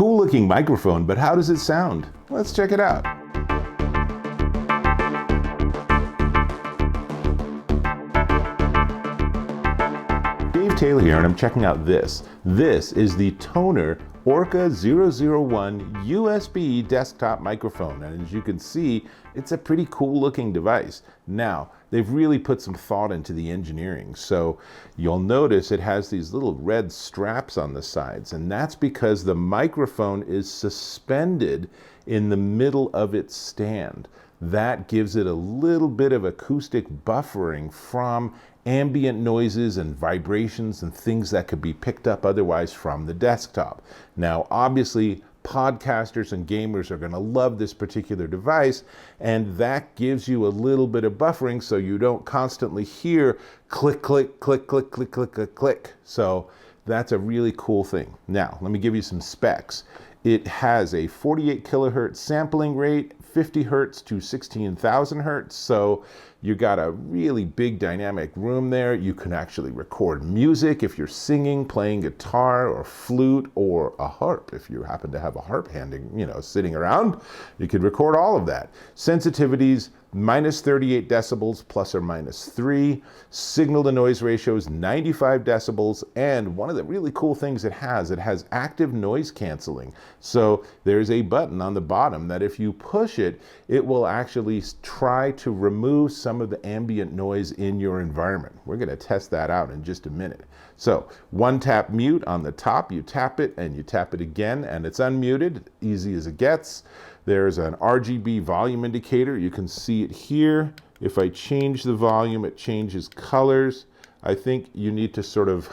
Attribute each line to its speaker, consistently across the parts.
Speaker 1: cool looking microphone, but how does it sound? Let's check it out. Dave Taylor here, and I'm checking out this. This is the Tonor ORCA-001 USB desktop microphone, and as you can see, it's a pretty cool looking device. Now, they've really put some thought into the engineering, so you'll notice it has these little red straps on the sides, and that's because the microphone is suspended in the middle of its stand. That gives it a little bit of acoustic buffering from ambient noises and vibrations and things that could be picked up otherwise from the desktop. Now, obviously, podcasters and gamers are going to love this particular device, and that gives you a little bit of buffering so you don't constantly hear click, click, click, click, click, click, click, click. So that's a really cool thing. Now, let me give you some specs. It has a 48 kilohertz sampling rate, 50 hertz to 16,000 hertz. So you got a really big dynamic room there. You can actually record music if you're singing, playing guitar or flute or a harp. If you happen to have a harp sitting around, you could record all of that. Sensitivities, minus 38 decibels, plus or minus 3. Signal to noise ratio is 95 decibels. And one of the really cool things it has active noise canceling. So there's a button on the bottom that if you push it, it will actually try to remove some of the ambient noise in your environment. We're going to test that out in just a minute. So one tap mute on the top, you tap it and you tap it again and it's unmuted, easy as it gets. There's an RGB volume indicator. You can see it here. If I change the volume, it changes colors. I think you need to sort of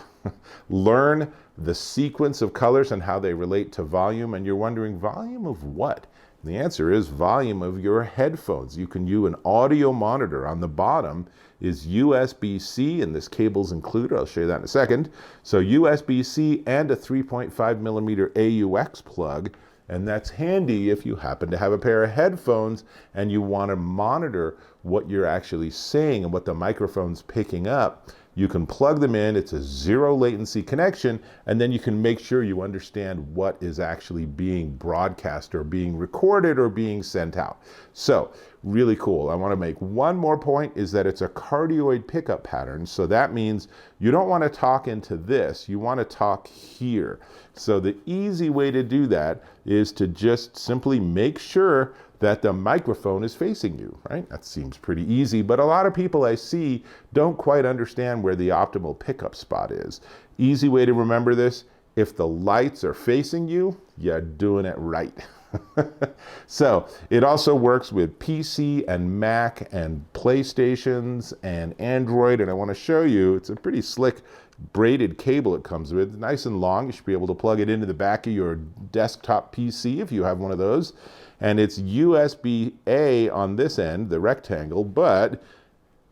Speaker 1: learn the sequence of colors and how they relate to volume. And you're wondering, volume of what? And the answer is volume of your headphones. You can use an audio monitor. On the bottom is USB-C, and this cable's included. I'll show you that in a second. So USB-C and a 3.5 millimeter AUX plug. And that's handy if you happen to have a pair of headphones and you want to monitor what you're actually saying and what the microphone's picking up. You can plug them in. It's a zero latency connection, and then you can make sure you understand what is actually being broadcast or being recorded or being sent out. So really cool. I want to make one more point, is that it's a cardioid pickup pattern. So that means you don't want to talk into this. You want to talk here. So the easy way to do that is to just simply make sure that the microphone is facing you, right? That seems pretty easy, but a lot of people I see don't quite understand where the optimal pickup spot is. Easy way to remember this: if the lights are facing you, you're doing it right. So it also works with PC and Mac and PlayStations and Android, and I want to show you, it's a pretty slick braided cable it comes with, nice and long. You should be able to plug it into the back of your desktop PC if you have one of those. And it's USB-A on this end, the rectangle, but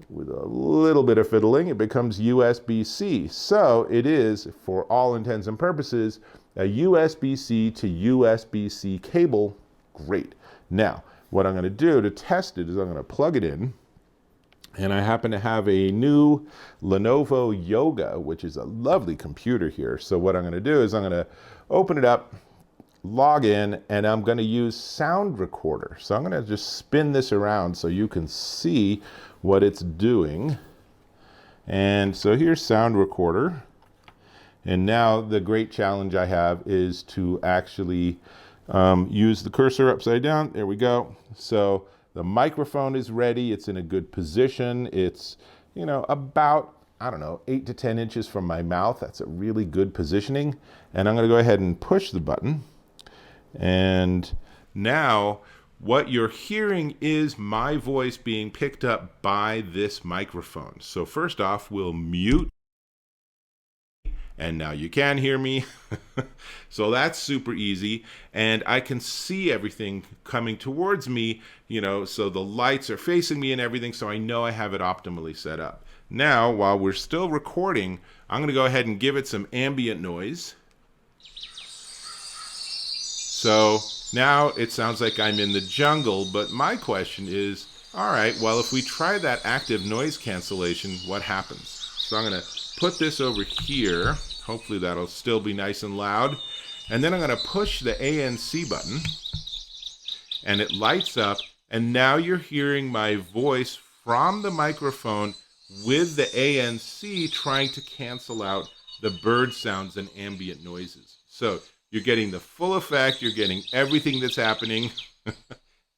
Speaker 1: with a little bit of fiddling, it becomes USB-C. So it is, for all intents and purposes, a USB-C to USB-C cable. Great. Now, what I'm going to do to test it is I'm going to plug it in. And I happen to have a new Lenovo Yoga, which is a lovely computer here. So what I'm going to do is I'm going to open it up, log in, and I'm going to use Sound Recorder. So I'm going to just spin this around so you can see what it's doing. And so here's Sound Recorder. And now the great challenge I have is to actually use the cursor upside down. There we go. So the microphone is ready. It's in a good position. It's, about, 8 to 10 inches from my mouth. That's a really good positioning. And I'm going to go ahead and push the button. And now what you're hearing is my voice being picked up by this microphone. So first off, we'll mute. And now you can hear me. So that's super easy. And I can see everything coming towards me, so the lights are facing me and everything. So I know I have it optimally set up. Now, while we're still recording, I'm going to go ahead and give it some ambient noise. So now it sounds like I'm in the jungle, but my question is, all right, well, if we try that active noise cancellation, what happens? So I'm going to put this over here. Hopefully that'll still be nice and loud. And then I'm going to push the ANC button, and it lights up, and now you're hearing my voice from the microphone with the ANC trying to cancel out the bird sounds and ambient noises. So you're getting the full effect, you're getting everything that's happening,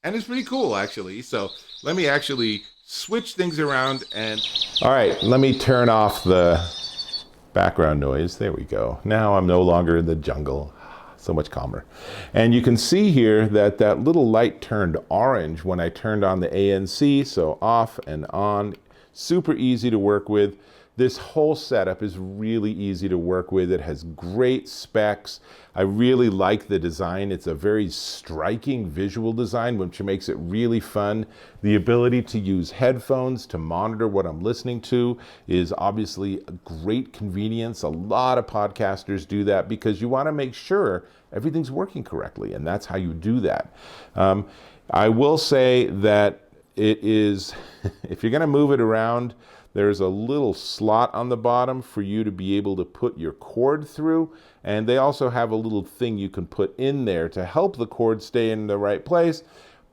Speaker 1: and it's pretty cool actually. So let me actually switch things around and... All right, let me turn off the background noise. There we go. Now I'm no longer in the jungle. So much calmer. And you can see here that that little light turned orange when I turned on the ANC, so off and on. Super easy to work with. This whole setup is really easy to work with. It has great specs. I really like the design. It's a very striking visual design, which makes it really fun. The ability to use headphones to monitor what I'm listening to is obviously a great convenience. A lot of podcasters do that because you want to make sure everything's working correctly, and that's how you do that. I will say that it is, if you're going to move it around, there's a little slot on the bottom for you to be able to put your cord through. And they also have a little thing you can put in there to help the cord stay in the right place.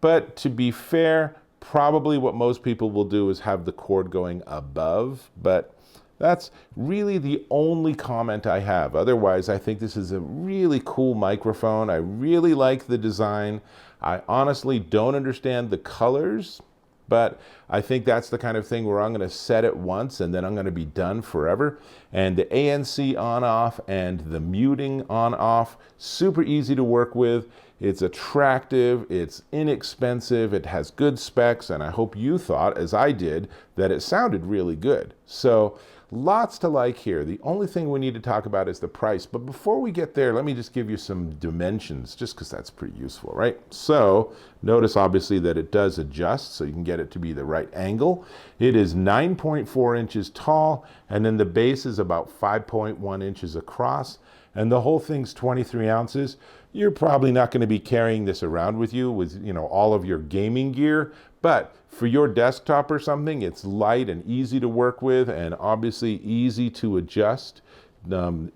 Speaker 1: But to be fair, probably what most people will do is have the cord going above. But that's really the only comment I have. Otherwise, I think this is a really cool microphone. I really like the design. I honestly don't understand the colors, but I think that's the kind of thing where I'm going to set it once and then I'm going to be done forever. And the ANC on off and the muting on off, super easy to work with. It's attractive, it's inexpensive, it has good specs, and I hope you thought, as I did, that it sounded really good. So lots to like here. The only thing we need to talk about is the price. But before we get there, let me just give you some dimensions, just because that's pretty useful, right? So notice obviously that it does adjust, so you can get it to be the right angle. It is 9.4 inches tall, and then the base is about 5.1 inches across. And the whole thing's 23 ounces. You're probably not going to be carrying this around with you with, all of your gaming gear, but for your desktop or something, it's light and easy to work with, and obviously easy to adjust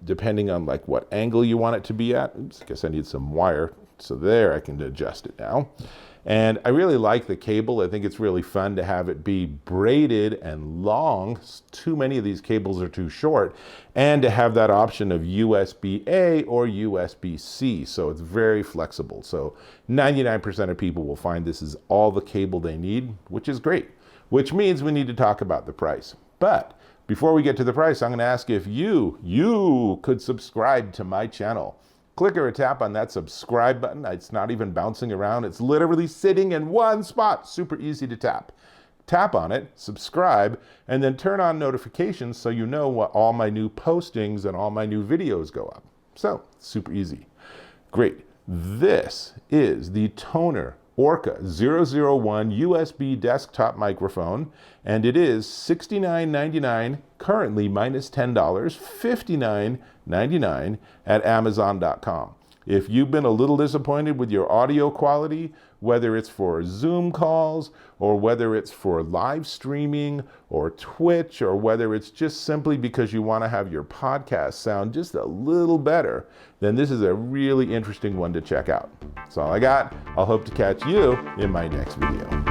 Speaker 1: depending on like what angle you want it to be at. Oops, I guess I need some wire. So there, I can adjust it now. And I really like the cable. I think it's really fun to have it be braided and long. Too many of these cables are too short. And to have that option of USB-A or USB-C. So it's very flexible. So 99% of people will find this is all the cable they need, which is great. Which means we need to talk about the price. But before we get to the price, I'm going to ask if you could subscribe to my channel. Click or tap on that subscribe button. It's not even bouncing around. It's literally sitting in one spot. Super easy to tap. Tap on it, subscribe, and then turn on notifications so you know what all my new postings and all my new videos go up. So, super easy. Great. This is the Tonor ORCA-001 USB desktop microphone, and it is $69.99, currently minus $10, $59.99 at Amazon.com. If you've been a little disappointed with your audio quality, whether it's for Zoom calls or whether it's for live streaming or Twitch, or whether it's just simply because you want to have your podcast sound just a little better, then this is a really interesting one to check out. That's all I got. I'll hope to catch you in my next video.